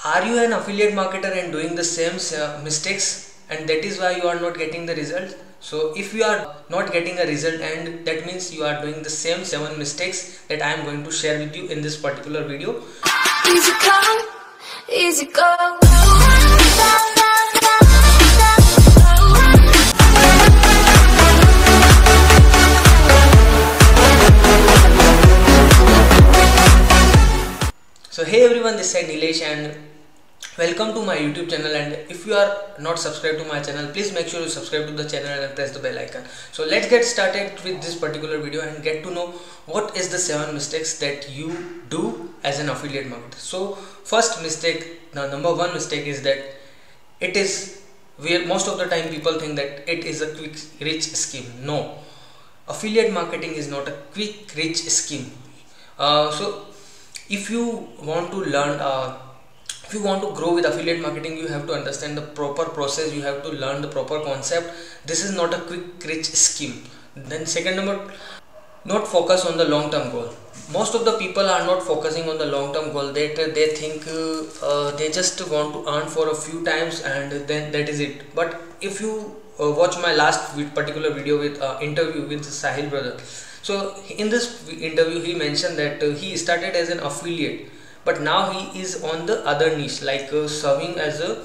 Are you an affiliate marketer and doing the same mistakes, and that is why you are not getting the result? So if you are not getting a result, and that means you are doing the same 7 mistakes that I am going to share with you in this particular video. Easy come, easy go. So hey everyone, this is Nilesh and welcome to my YouTube channel. And if you are not subscribed to my channel, please make sure you subscribe to the channel and press the bell icon. So let's get started with this particular video and get to know what is the 7 mistakes that you do as an affiliate marketer. So first mistake, the number 1 mistake is that it is where most of the time people think that it is a quick rich scheme. No, affiliate marketing is not a quick rich scheme. So if you want to learn, if you want to grow with affiliate marketing, you have to understand the proper process, you have to learn the proper concept. This is not a quick rich scheme. Then second number, not focus on the long term goal. Most of the people are not focusing on the long term goal. They think they just want to earn for a few times and then that is it. But if you watch my last particular video with interview with Sahil brother, so in this interview he mentioned that he started as an affiliate, but now he is on the other niche, like serving as a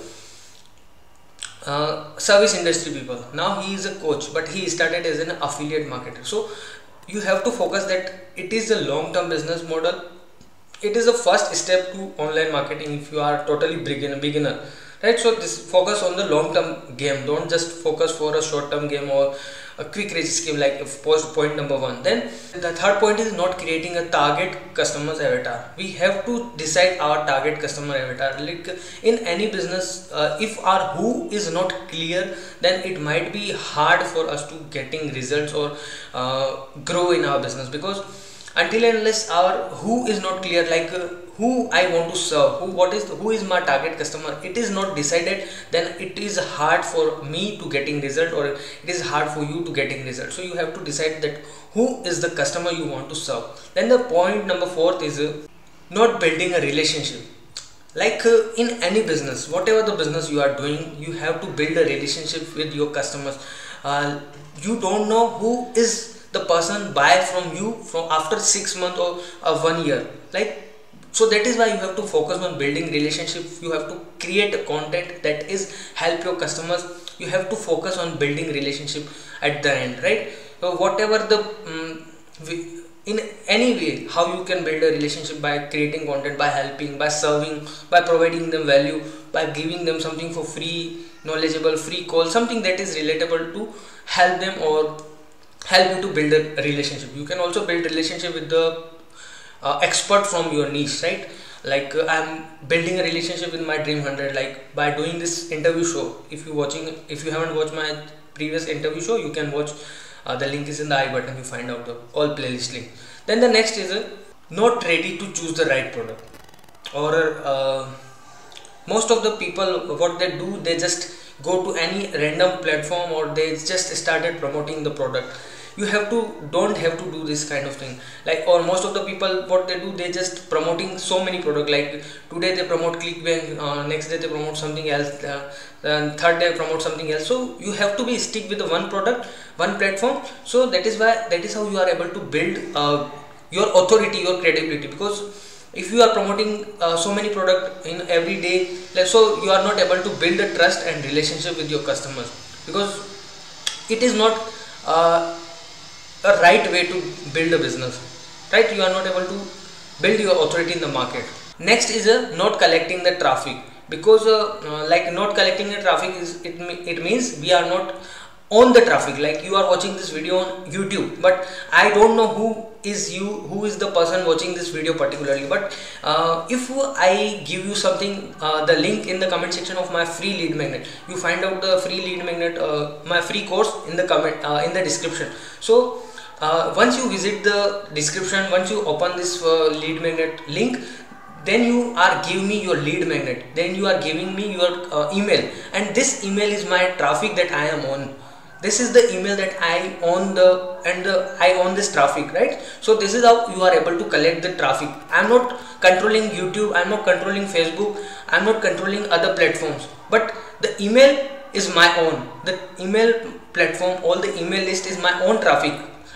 service industry people. Now he is a coach, but he started as an affiliate marketer. So you have to focus that it is a long-term business model. It is the first step to online marketing if you are totally beginner, right? So this focus on the long-term game. Don't just focus for a short-term game or a quick rich scheme like point number 1. Then the third point is not creating a target customer's avatar. We have to decide our target customer avatar. Like in any business, if our who is not clear, then it might be hard for us to getting results or grow in our business, because until and unless our who is not clear, like who I want to serve, who is my target customer, it is not decided, then it is hard for me to getting result, or it is hard for you to getting result. So you have to decide that who is the customer you want to serve. Then the point number 4 is not building a relationship. Like in any business, whatever the business you are doing, you have to build a relationship with your customers. You don't know who is the person buy from you from after 6 months or 1 year, like, so that is why you have to focus on building relationship. You have to create a content that is help your customers. You have to focus on building relationship at the end, right? So whatever the in any way how you can build a relationship, by creating content, by helping, by serving, by providing them value, by giving them something for free, knowledgeable, free call, something that is relatable to help them or help you to build a relationship. You can also build relationship with the expert from your niche, right? Like I'm building a relationship with my Dream 100, like by doing this interview show. If you haven't watched my previous interview show, you can watch. The link is in the I button. You find out the all playlist link. Then the next is not ready to choose the right product. Or most of the people, what they do, they just go to any random platform or they just started promoting the product. You don't have to do this kind of thing. Like, or most of the people, what they do, they just promoting so many products. Like today they promote ClickBank, next day they promote something else, then third day promote something else. So you have to be stick with the one product, one platform. So that is how you are able to build your authority, your credibility. Because if you are promoting so many products in every day, like, so you are not able to build a trust and relationship with your customers, because it is not a right way to build a business, right? You are not able to build your authority in the market. Next is not collecting the traffic, because like not collecting the traffic is it means we are not on the traffic. Like you are watching this video on YouTube, but I don't know who is the person watching this video particularly. But if I give you something, the link in the comment section of my free lead magnet, you find out the free lead magnet, my free course in the comment in the description. So once you visit the description, once you open this lead magnet link, then you are giving me your lead magnet, then you are giving me your email, and this email is my traffic that I am on. This is the email that I own I own this traffic, right? So this is how you are able to collect the traffic. I'm not controlling YouTube, I'm not controlling Facebook, I'm not controlling other platforms, but the email is my own. The email platform, all the email list is my own traffic.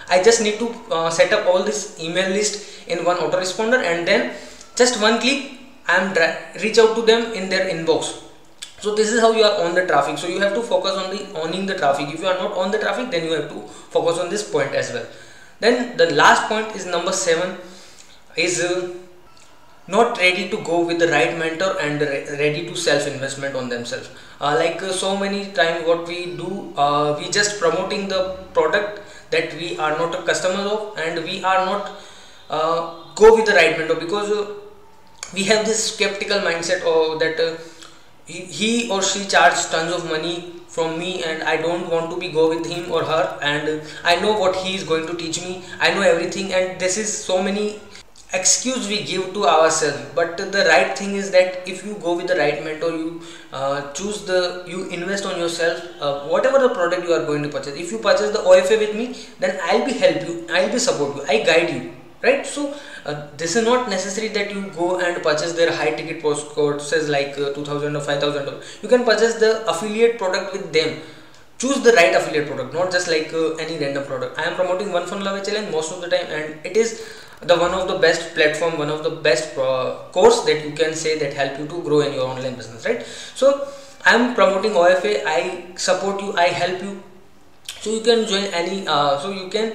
I just need to set up all this email list in one autoresponder, and then just one click I'm reach out to them in their inbox. So this is how you are on the traffic. So you have to focus on the owning the traffic. If you are not on the traffic, then you have to focus on this point as well. Then the last point is number 7 is not ready to go with the right mentor and ready to self investment on themselves. So many times what we do, we just promoting the product that we are not a customer of, and we are not go with the right mentor, because we have this skeptical mindset of that he or she charges tons of money from me, and I don't want to be go with him or her, and I know what he is going to teach me, I know everything, and this is so many excuse we give to ourselves. But the right thing is that if you go with the right mentor, you you invest on yourself, whatever the product you are going to purchase. If you purchase the OFA with me, then I'll be help you, I'll be support you, I guide you, right? So this is not necessary that you go and purchase their high ticket courses like 2000 or 5000. You can purchase the affiliate product with them. Choose the right affiliate product, not just like any random product. I am promoting One Funnel Away Challenge most of the time, and it is the one of the best platform, one of the best course that you can say that help you to grow in your online business, right? So I am promoting OFA, I support you, I help you. So you can join any so you can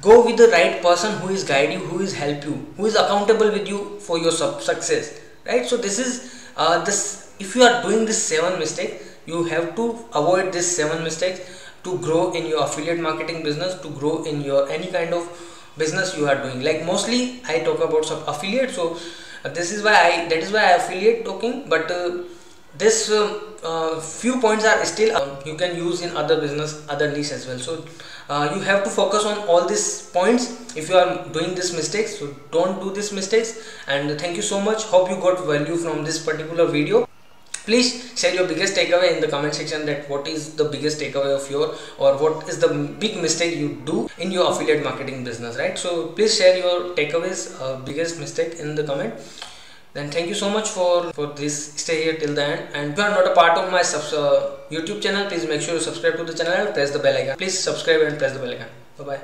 go with the right person who is guide you, who is help you, who is accountable with you for your success, right? So this is this, if you are doing this 7 mistakes, you have to avoid this 7 mistakes to grow in your affiliate marketing business, to grow in your any kind of business you are doing. Like mostly I talk about some affiliate, so this is why that is why I affiliate talking, but this few points are still you can use in other business, other niche as well. So you have to focus on all these points if you are doing this mistakes. So don't do these mistakes, and thank you so much. Hope you got value from this particular video. Please share your biggest takeaway in the comment section, that what is the biggest takeaway of your, or what is the big mistake you do in your affiliate marketing business, right? So please share your takeaways, biggest mistake in the comment. Then thank you so much for this, stay here till the end. And if you are not a part of my YouTube channel, please make sure you subscribe to the channel and press the bell icon. Please subscribe and press the bell icon. Bye bye.